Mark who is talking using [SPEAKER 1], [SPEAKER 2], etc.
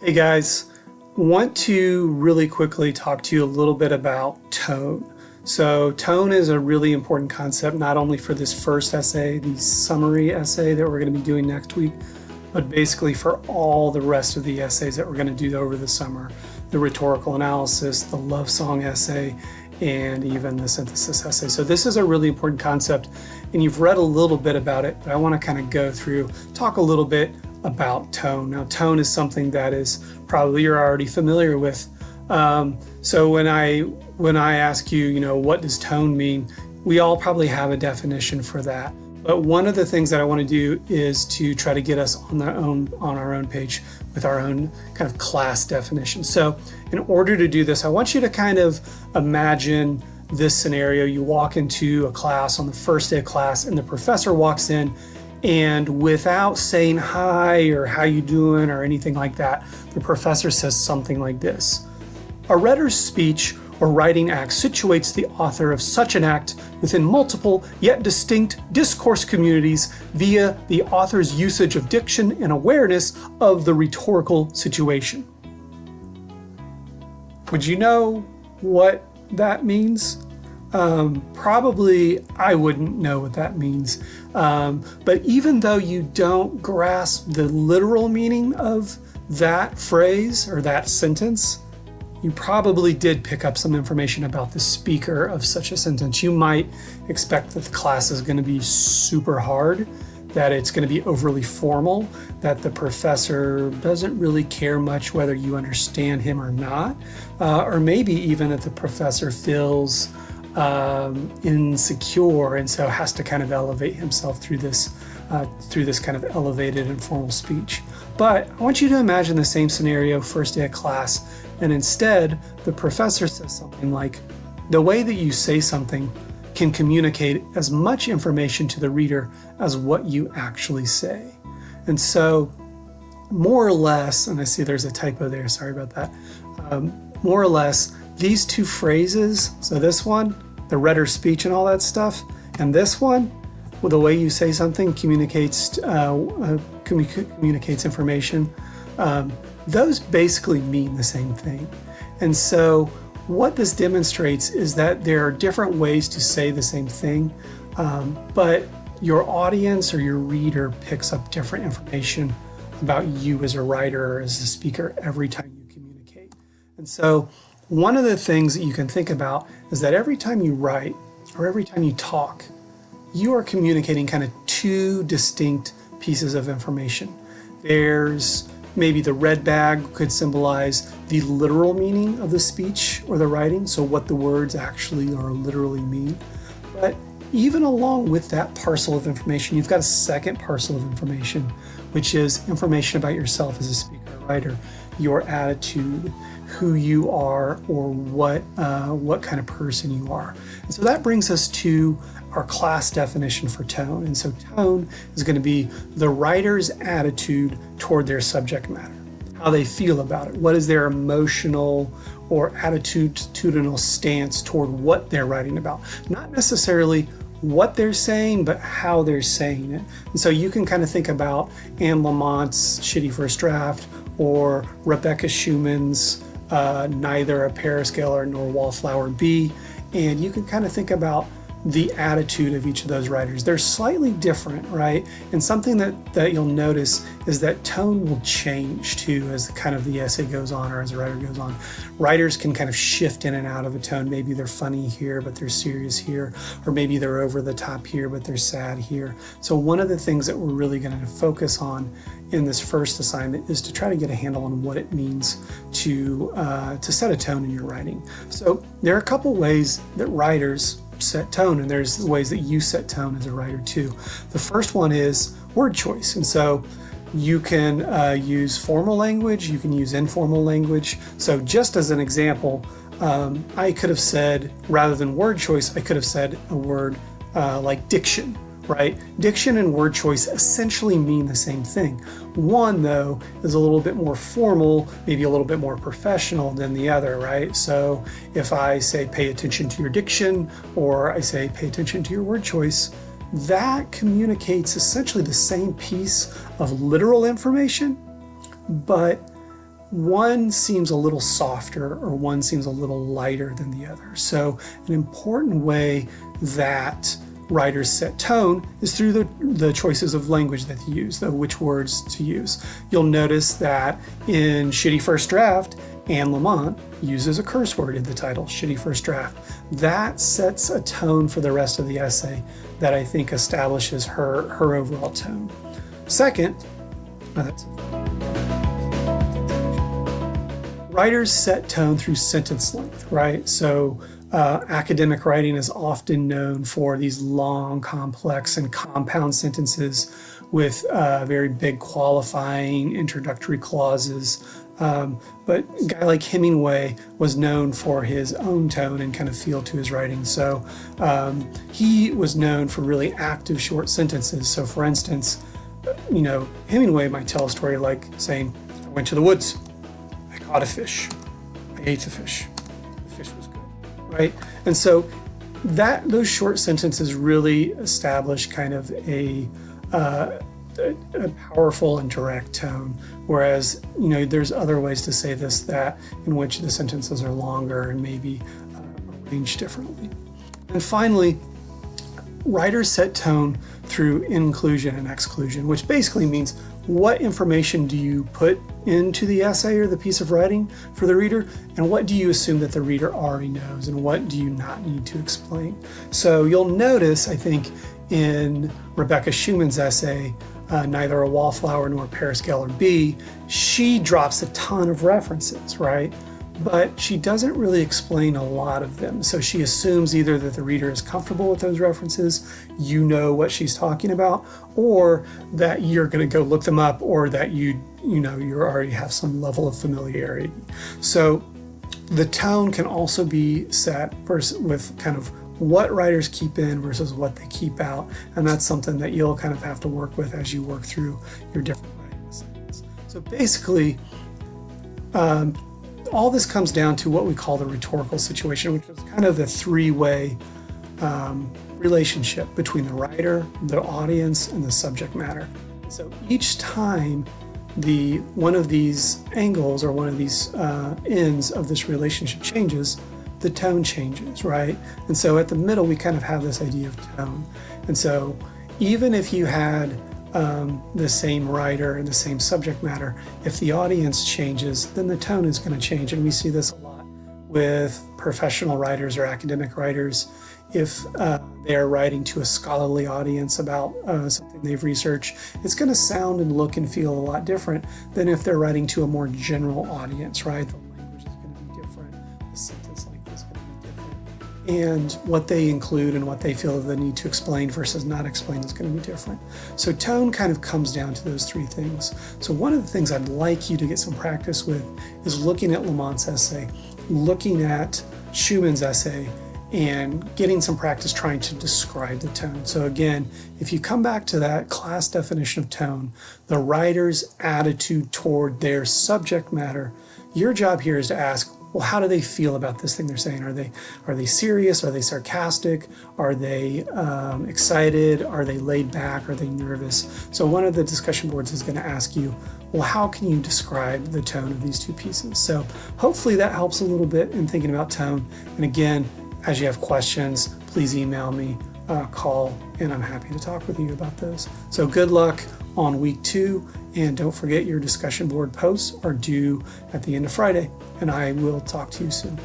[SPEAKER 1] Hey guys, want to really quickly talk to you a little bit about tone. So tone is a really important concept, not only for this first essay, the summary essay that we're going to be doing next week, but basically for all the rest of the essays that we're going to do over the summer. The rhetorical analysis, the love song essay, and even the synthesis essay. So this is a really important concept, and you've read a little bit about it, but I want to kind of go through, talk a little bit about tone. Now, tone is something that is probably you're already familiar with. So when I ask you, what does tone mean? We all probably have a definition for that. But one of the things that I want to do is to try to get us on our own page with our own kind of class definition. So in order to do this, I want you to kind of imagine this scenario. You walk into a class on the first day of class, and the professor walks in, and without saying hi or how you doing or anything like that, the professor says something like this: a rhetor's speech or writing act situates the author of such an act within multiple yet distinct discourse communities via the author's usage of diction and awareness of the rhetorical situation. Would you know what that means? Probably I wouldn't know what that means. But even though you don't grasp the literal meaning of that phrase or that sentence, you probably did pick up some information about the speaker of such a sentence. You might expect that the class is going to be super hard, that it's going to be overly formal, that the professor doesn't really care much whether you understand him or not, or maybe even that the professor feels insecure and so has to kind of elevate himself through this kind of elevated and formal speech. But I want you to imagine the same scenario first day of class, and instead the professor says something like, the way that you say something can communicate as much information to the reader as what you actually say. And so more or less, and I see there's a typo there, sorry about that, more or less these two phrases, so this one, the rhetor's speech and all that stuff, and this one, well, the way you say something communicates information. Those basically mean the same thing. And so what this demonstrates is that there are different ways to say the same thing, but your audience or your reader picks up different information about you as a writer or as a speaker every time you communicate. And so one of the things that you can think about is that every time you write or every time you talk, you are communicating kind of two distinct pieces of information. There's maybe the red bag could symbolize the literal meaning of the speech or the writing, so what the words actually or literally mean. But even along with that parcel of information, you've got a second parcel of information, which is information about yourself as a speaker or writer, your attitude, who you are, or what kind of person you are. And so that brings us to our class definition for tone. And so tone is going to be the writer's attitude toward their subject matter, how they feel about it, what is their emotional or attitudinal stance toward what they're writing about. Not necessarily what they're saying, but how they're saying it. And so you can kind of think about Anne Lamont's Shitty First Draft, or Rebecca Schumann's Neither a Paraskaler nor Wallflower Bee, and you can kind of think about the attitude of each of those writers. They're slightly different, right? And something that you'll notice is that tone will change too as kind of the essay goes on or as the writer goes on. Writers can kind of shift in and out of a tone. Maybe they're funny here, but they're serious here, or maybe they're over the top here, but they're sad here. So one of the things that we're really going to focus on in this first assignment is to try to get a handle on what it means to set a tone in your writing. So there are a couple ways that writers set tone, and there's ways that you set tone as a writer too. The first one is word choice, and so you can use formal language, you can use informal language. So just as an example, I could have said, rather than word choice, I could have said a word like diction, right? Diction and word choice essentially mean the same thing. One, though, is a little bit more formal, maybe a little bit more professional than the other, right? So if I say pay attention to your diction, or I say pay attention to your word choice, that communicates essentially the same piece of literal information, but one seems a little softer or one seems a little lighter than the other. So an important way that writers set tone is through the choices of language that they use, which words to use. You'll notice that in Shitty First Draft, Anne Lamott uses a curse word in the title, Shitty First Draft. That sets a tone for the rest of the essay that I think establishes her overall tone. Second, writers set tone through sentence length, right? So academic writing is often known for these long, complex, and compound sentences with very big qualifying introductory clauses. But a guy like Hemingway was known for his own tone and kind of feel to his writing. So he was known for really active short sentences. So for instance, Hemingway might tell a story like saying, I went to the woods, I caught a fish, I ate the fish was good, right? And so those short sentences really establish kind of a powerful and direct tone, whereas there's other ways to say this that in which the sentences are longer and maybe arranged differently. And finally, writers set tone through inclusion and exclusion, which basically means what information do you put into the essay or the piece of writing for the reader, and what do you assume that the reader already knows, and what do you not need to explain. So you'll notice, I think, in Rebecca Schumann's essay, Neither a Wallflower nor Paris Geller B, she drops a ton of references, right? But she doesn't really explain a lot of them. So she assumes either that the reader is comfortable with those references, you know what she's talking about, or that you're going to go look them up, or that you already have some level of familiarity. So the tone can also be set with kind of what writers keep in versus what they keep out. And that's something that you'll kind of have to work with as you work through your different writing styles. So basically, all this comes down to what we call the rhetorical situation, which is kind of the three-way relationship between the writer, the audience, and the subject matter. So each time one of these angles or one of these ends of this relationship changes, the tone changes, right? And so at the middle, we kind of have this idea of tone. And so even if you had the same writer and the same subject matter, if the audience changes, then the tone is going to change. And we see this a lot with professional writers or academic writers. If they are writing to a scholarly audience about something they've researched, it's going to sound and look and feel a lot different than if they're writing to a more general audience, right? The language is going to be different. The sentence length is going to be different. And what they include and what they feel the need to explain versus not explain is going to be different. So tone kind of comes down to those three things. So one of the things I'd like you to get some practice with is looking at Lamott's essay, looking at Schumann's essay, and getting some practice trying to describe the tone. So again, if you come back to that class definition of tone, the writer's attitude toward their subject matter, your job here is to ask, well, how do they feel about this thing they're saying? Are they serious? Are they sarcastic? Are they excited? Are they laid back? Are they nervous? So one of the discussion boards is going to ask you, well, how can you describe the tone of these two pieces? So hopefully that helps a little bit in thinking about tone. And again, as you have questions, please email me, call, and I'm happy to talk with you about those. So good luck on week 2, and don't forget your discussion board posts are due at the end of Friday, and I will talk to you soon.